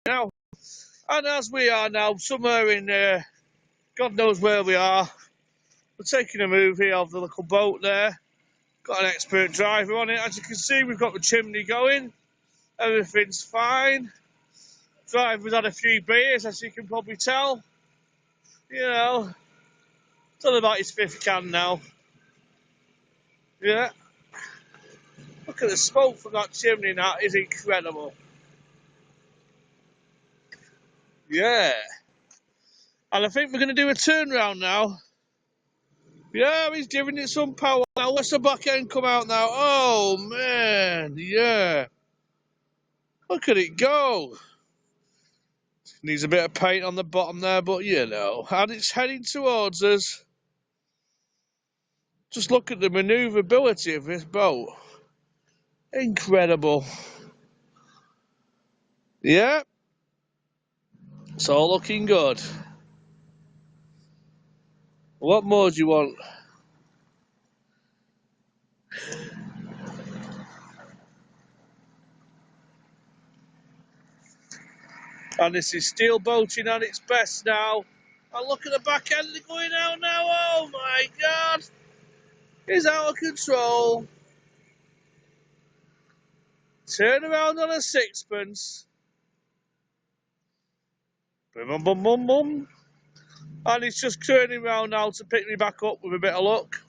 now. And as we are now, somewhere in God knows where we are, we're taking a move here of the little boat there. Got an expert driver on it. As you can see, we've got the chimney going. Everything's fine. Driver's had a few beers, as you can probably tell. You know, it's all about his fifth can now. Yeah. Look at the smoke from that chimney, that is incredible. Yeah. And I think we're going to do a turnaround now. Yeah, he's giving it some power. Now, let's the back end come out now. Oh, man. Yeah. Look at it go. Needs a bit of paint on the bottom there, but you know. And it's heading towards us. Just look at the manoeuvrability of this boat. Incredible. Yeah. It's all looking good. What more do you want? And this is steel boating at its best now. And look at the back end going out now. Oh my God. It's out of control. Turn around on a sixpence. Boom, boom, boom, boom, boom. And it's just turning around now to pick me back up with a bit of luck.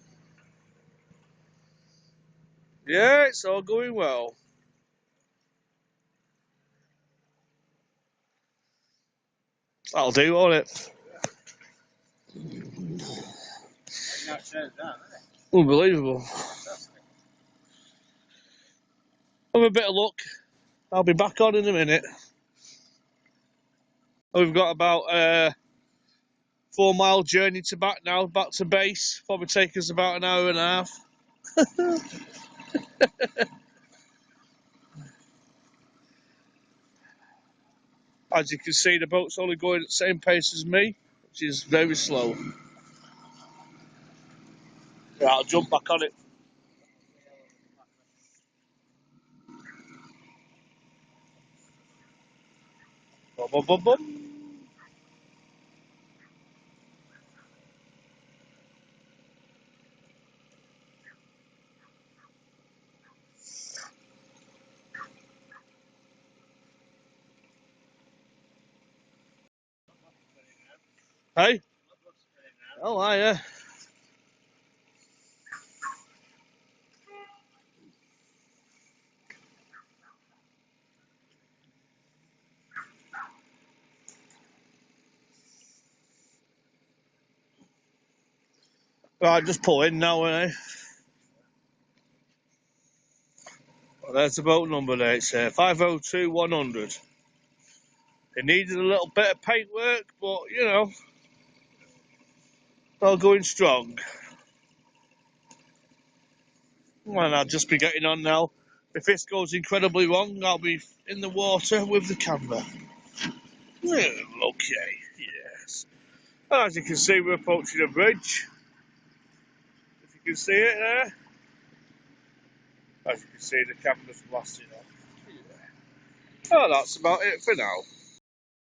Yeah, it's all going well. That'll do, won't it? Unbelievable. With a bit of luck, I'll be back on in a minute. We've got about a 4-mile journey to back now, back to base. Probably take us about an hour and a half. As you can see, the boat's only going at the same pace as me, which is very slow. Yeah, I'll jump back on it. Bum, bum, bum, bum. Hey? Oh, yeah. Right, just pull in now, eh? Well, there's the boat number there. It's 502-100. It needed a little bit of paintwork, but, you know, it's all going strong. And I'll just be getting on now. If this goes incredibly wrong, I'll be in the water with the camera. Okay, yes. And as you can see, we're approaching a bridge. If you can see it there. As you can see, the camera's blasting off. Yeah. Oh, that's about it for now.